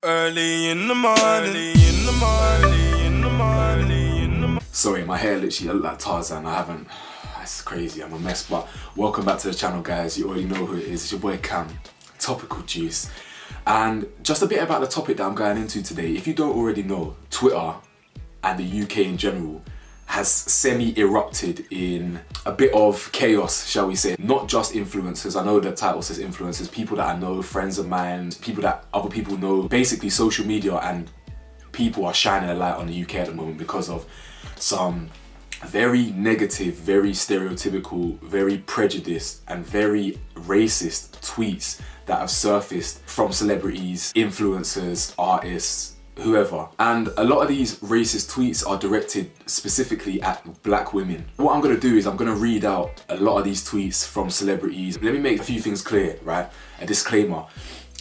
Early in the morning, Sorry, my hair literally look like Tarzan. It's crazy, I'm a mess, but welcome back to the channel, guys. You already know who it is. It's your boy Cam, Topical Juice. And just a bit about the topic that I'm going into today. If you don't already know, Twitter and the UK in general has semi-erupted in a bit of chaos, shall we say. Not just influencers, I know the title says influencers, people that I know, friends of mine, people that other people know. Basically social media and people are shining a light on the UK at the moment because of some very negative, very stereotypical, very prejudiced and very racist tweets that have surfaced from celebrities, influencers, artists, whoever. And a lot of these racist tweets are directed specifically at black women. What I'm gonna do is I'm gonna read out a lot of these tweets from celebrities. Let me make a few things clear, right? A disclaimer.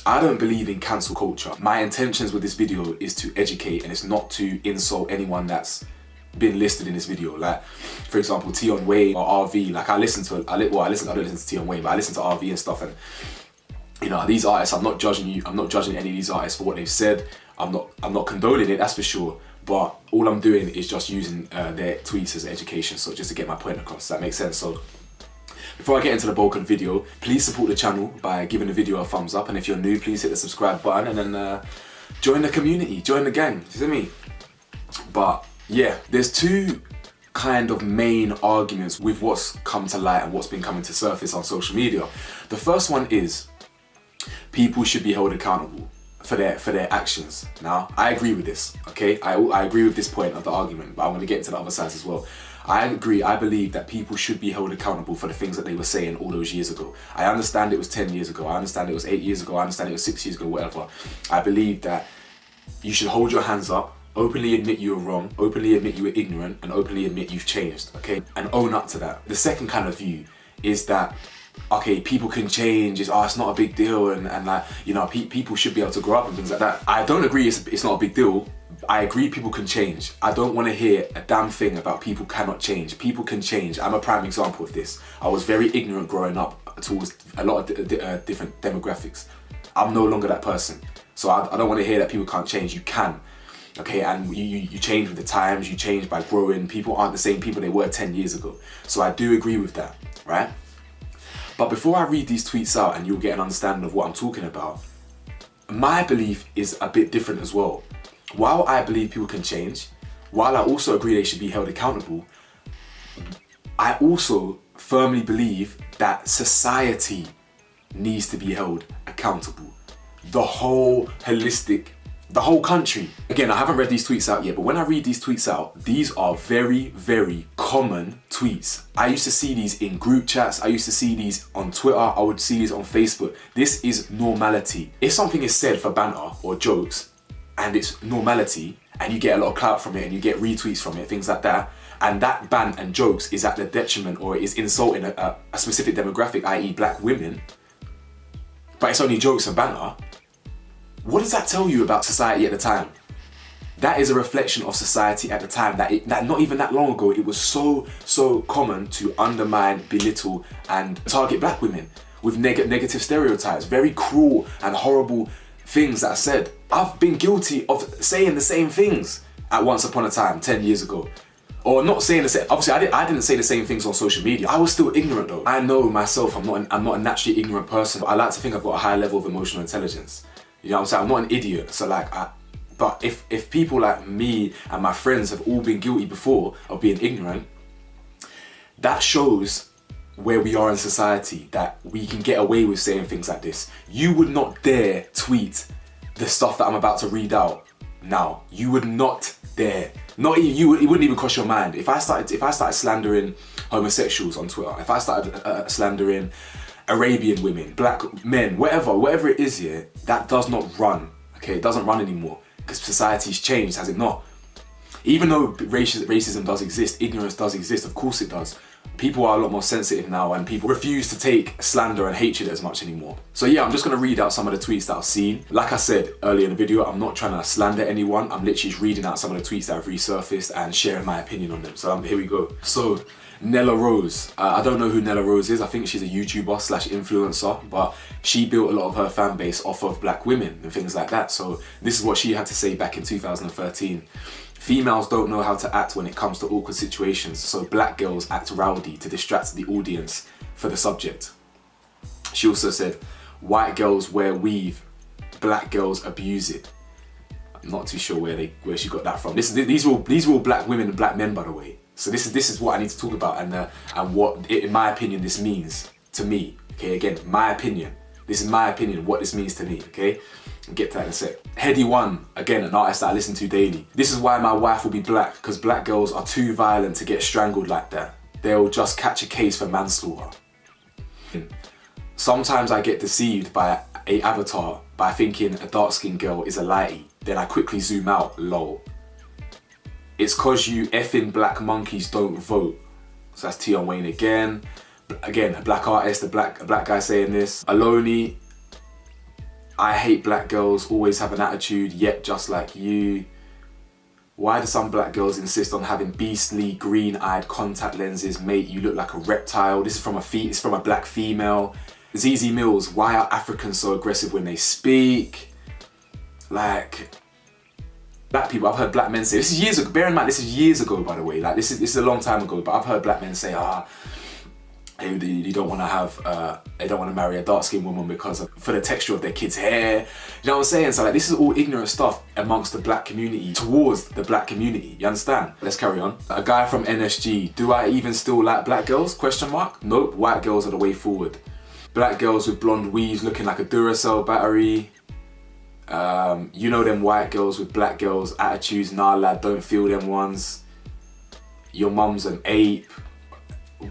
I don't believe in cancel culture. My intentions with this video is to educate, and it's not to insult anyone that's been listed in this video. Like, for example, Tion Wayne or RV. Like, I don't listen to Tion Wayne, but I listen to RV and stuff. And you know, these artists, I'm not judging you. I'm not judging any of these artists for what they've said. I'm not condoning it, that's for sure. But all I'm doing is just using their tweets as education, so just to get my point across. Does that make sense? So before I get into the bulk of the video, please support the channel by giving the video a thumbs up. And if you're new, please hit the subscribe button and then join the community, join the gang. You see me? But yeah, there's two kind of main arguments with what's come to light and what's been coming to surface on social media. The first one is people should be held accountable for their actions. Now, I agree with this, okay? I agree with this point of the argument, but I'm gonna get into the other sides as well. I agree, I believe that people should be held accountable for the things that they were saying all those years ago. I understand it was 10 years ago, I understand it was 8 years ago, I understand it was 6 years ago, whatever. I believe that you should hold your hands up, openly admit you were wrong, openly admit you were ignorant, and openly admit you've changed, okay? And own up to that. The second kind of view is that, okay, people can change, it's not a big deal, and like, you know, people should be able to grow up and things like that. I don't agree it's not a big deal. I agree people can change. I don't want to hear a damn thing about people cannot change. People can change. I'm a prime example of this. I was very ignorant growing up towards a lot of different demographics. I'm no longer that person. So I don't want to hear that people can't change. You can. Okay, and you change with the times, you change by growing. People aren't the same people they were 10 years ago. So I do agree with that, right? But before I read these tweets out and you'll get an understanding of what I'm talking about, my belief is a bit different as well. While I believe people can change, while I also agree they should be held accountable, I also firmly believe that society needs to be held accountable. The whole country. Again, I haven't read these tweets out yet, but when I read these tweets out, these are very, very common tweets. I used to see these in group chats. I used to see these on Twitter. I would see these on Facebook. This is normality. If something is said for banter or jokes, and it's normality, and you get a lot of clout from it, and you get retweets from it, things like that, and that bant and jokes is at the detriment or is insulting a specific demographic, i.e. black women, but it's only jokes and banter, what does that tell you about society at the time? That is a reflection of society at the time, that not even that long ago, it was so common to undermine, belittle, and target black women with negative stereotypes, very cruel and horrible things that are said. I've been guilty of saying the same things at once upon a time, 10 years ago. Or not saying the same, obviously I didn't say the same things on social media. I was still ignorant though. I know myself, I'm not a naturally ignorant person, but I like to think I've got a high level of emotional intelligence. You know what I'm saying? I'm not an idiot, so like, but if people like me and my friends have all been guilty before of being ignorant, that shows where we are in society, that we can get away with saying things like this. You would not dare tweet the stuff that I'm about to read out now. You would not dare. Not even, it wouldn't even cross your mind. If I started slandering homosexuals on Twitter, if I started slandering Arabian women, black men, whatever it is here, that does not run, okay? It doesn't run anymore because society's changed, has it not? Even though racism does exist, ignorance does exist, of course it does, People are a lot more sensitive now, and people refuse to take slander and hatred as much anymore. So yeah, I'm just gonna read out some of the tweets that I've seen. Like I said earlier in the video, I'm not trying to slander anyone. I'm literally just reading out some of the tweets that have resurfaced and sharing my opinion on them. So here we go. So Nella Rose. I don't know who Nella Rose is. I think she's a YouTuber slash influencer, but she built a lot of her fan base off of black women and things like that. So this is what she had to say back in 2013. Females don't know how to act when it comes to awkward situations, so black girls act rowdy to distract the audience for the subject. She also said, white girls wear weave, black girls abuse it. I'm not too sure where she got that from. These are all black women and black men, by the way. So this is what I need to talk about, and what, in my opinion, this means to me. Okay, again, my opinion. This is my opinion, what this means to me, okay? I'll get to that in a sec. Heady One, again, an artist that I listen to daily. This is why my wife will be black, because black girls are too violent to get strangled like that. They'll just catch a case for manslaughter. Sometimes I get deceived by a avatar by thinking a dark-skinned girl is a lighty. Then I quickly zoom out, lol. It's cause you effing black monkeys don't vote. So that's Tion Wayne again. Again, a black artist, a black guy saying this. Aloni, I hate black girls, always have an attitude, yet just like you. Why do some black girls insist on having beastly green-eyed contact lenses? Mate, you look like a reptile. This is from a black female. ZZ Mills, why are Africans so aggressive when they speak? Like, black people, I've heard black men say, this is years ago, bear in mind, this is years ago, by the way. Like, this is a long time ago, but I've heard black men say, you don't want to have, they don't want to marry a dark-skinned woman because for the texture of their kids' hair. You know what I'm saying? So like, this is all ignorant stuff amongst the black community, towards the black community. You understand? Let's carry on. A guy from NSG, do I even still like black girls? Question mark. Nope, white girls are the way forward. Black girls with blonde weaves looking like a Duracell battery. You know them white girls with black girls' attitudes. Nah lad, don't feel them ones. Your mum's an ape.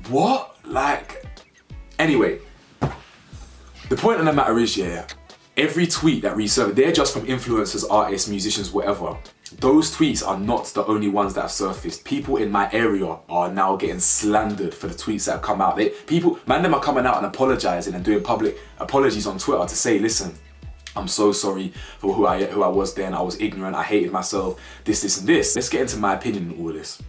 What? Like, anyway, the point of the matter is, yeah, every tweet that resurfaced, they're just from influencers, artists, musicians, whatever. Those tweets are not the only ones that have surfaced. People in my area are now getting slandered for the tweets that have come out. Them are coming out and apologizing and doing public apologies on Twitter to say, listen, I'm so sorry for who I was then. I was ignorant, I hated myself, this and this. Let's get into my opinion on all this.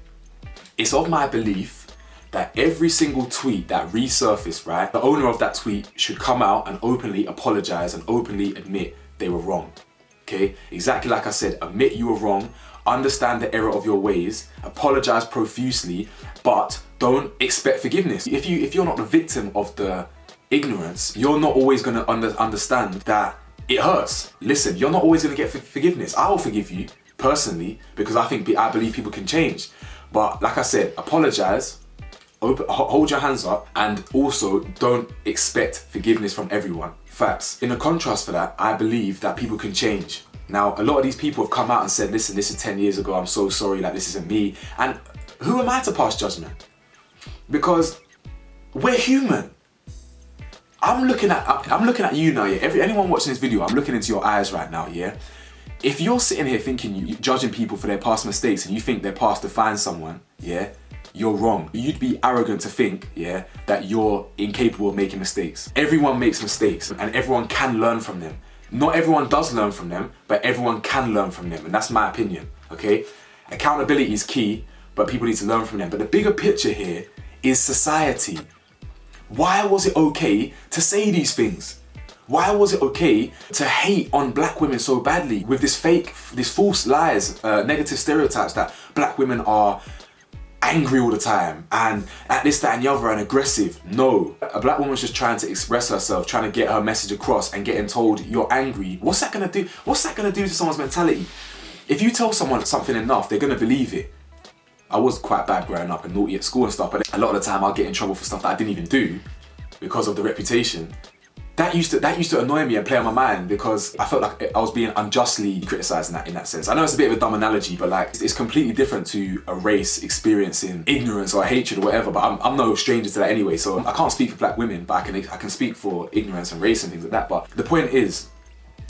It's of my belief that every single tweet that resurfaced, right, the owner of that tweet should come out and openly apologize and openly admit they were wrong. Okay, exactly like I said, admit you were wrong, understand the error of your ways, apologize profusely, but don't expect forgiveness. If you're not the victim of the ignorance, you're not always gonna understand that it hurts. Listen, you're not always gonna get forgiveness. I will forgive you personally because I believe people can change. But like I said, apologize, hold your hands up, and also don't expect forgiveness from everyone. Facts. In a contrast for that, I believe that people can change. Now, a lot of these people have come out and said, listen, this is 10 years ago, I'm so sorry, like this isn't me. And who am I to pass judgment? Because we're human. I'm looking at you now, yeah. Anyone watching this video, I'm looking into your eyes right now, yeah. If you're sitting here thinking, you're judging people for their past mistakes and you think their past defines someone, yeah, you're wrong. You'd be arrogant to think, yeah, that you're incapable of making mistakes. Everyone makes mistakes and everyone can learn from them. Not everyone does learn from them, but everyone can learn from them, and that's my opinion, okay? Accountability is key, but people need to learn from them. But the bigger picture here is society. Why was it okay to say these things? Why was it okay to hate on black women so badly with this false lies, negative stereotypes that black women are angry all the time and at this, that and the other and aggressive? No, a black woman's just trying to express herself, trying to get her message across, and getting told you're angry. What's that gonna do? What's that gonna do to someone's mentality? If you tell someone something enough, they're gonna believe it. I was quite bad growing up and naughty at school and stuff, but a lot of the time I'll get in trouble for stuff that I didn't even do because of the reputation. That used to annoy me and play on my mind because I felt like I was being unjustly criticised in that sense. I know it's a bit of a dumb analogy, but like it's completely different to a race experiencing ignorance or hatred or whatever. But I'm no stranger to that anyway, so I can't speak for black women, but I can speak for ignorance and race and things like that. But the point is,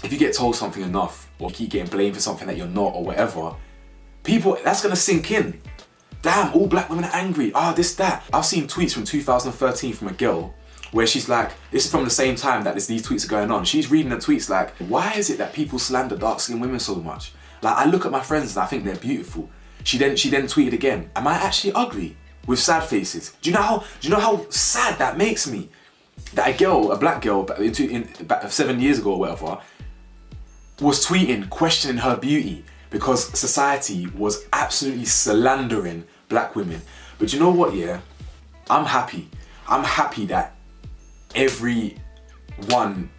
if you get told something enough or keep getting blamed for something that you're not or whatever, that's gonna sink in. damn, all black women are angry. Ah, this, that. I've seen tweets from 2013 from a girl where she's like, this is from the same time that these tweets are going on. She's reading the tweets like, why is it that people slander dark-skinned women so much? Like, I look at my friends and I think they're beautiful. She then tweeted again, am I actually ugly? With sad faces. Do you know how sad that makes me? That a black girl, back 7 years ago or whatever, was tweeting, questioning her beauty because society was absolutely slandering black women. But you know what, yeah? I'm happy. I'm happy that everyone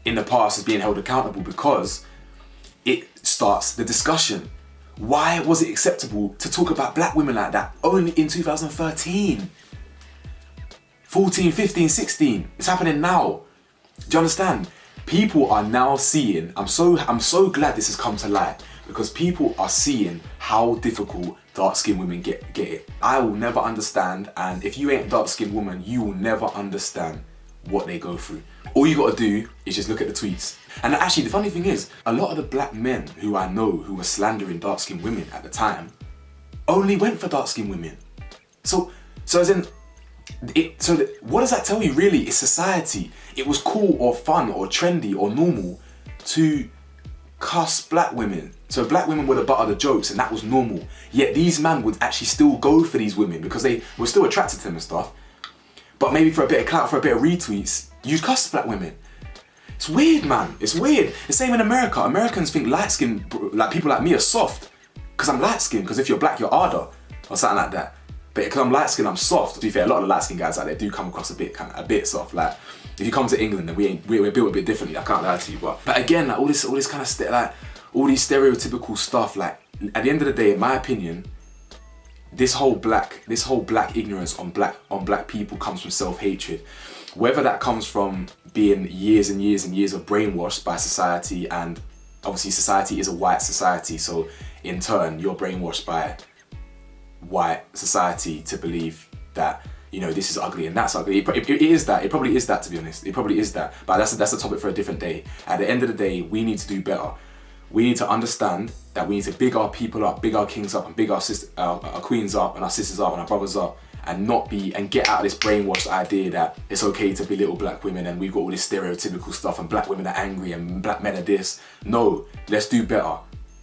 in the past is being held accountable because it starts the discussion. Why was it acceptable to talk about black women like that only in 2013? 14, 15, 16. It's happening now. Do you understand? People are now seeing, I'm so glad this has come to light because people are seeing how difficult dark-skinned women get it. I will never understand, and if you ain't a dark-skinned woman, you will never understand what they go through. All you gotta do is just look at the tweets. And actually, the funny thing is, a lot of the black men who I know who were slandering dark-skinned women at the time only went for dark-skinned women. So as in, what does that tell you really? It's society. It was cool or fun or trendy or normal to cuss black women. So black women were the butt of the jokes and that was normal. Yet these men would actually still go for these women because they were still attracted to them and stuff. But maybe for a bit of clout, for a bit of retweets, you'd cuss black women. It's weird, man. It's weird. The same in America. Americans think light-skinned, like people like me, are soft. Because I'm light-skinned. Because if you're black, you're harder. Or something like that. But because I'm light-skinned, I'm soft. To be fair, a lot of the light-skinned guys out there do come across a bit soft. Like, if you come to England, then we're built a bit differently. I can't lie to you. But again, like all this kind of all these stereotypical stuff. Like, at the end of the day, in my opinion, this whole black ignorance on black people comes from self-hatred. Whether that comes from being years and years and years of brainwashed by society, and obviously society is a white society, so in turn you're brainwashed by white society to believe that, you know, this is ugly and that's ugly. It is that. It probably is that, to be honest. It probably is that. But that's a topic for a different day. At the end of the day, we need to do better. We need to understand that we need to big our people up, big our kings up, and big our queens up, and our sisters up, and our brothers up, and get out of this brainwashed idea that it's okay to belittle black women and we've got all this stereotypical stuff and black women are angry and black men are this. No, let's do better.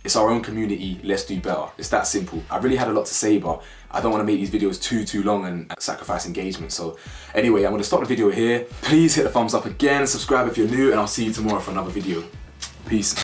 It's our own community, let's do better. It's that simple. I really had a lot to say, but I don't want to make these videos too long and sacrifice engagement. So anyway, I'm going to stop the video here. Please hit the thumbs up again, subscribe if you're new, and I'll see you tomorrow for another video. Peace.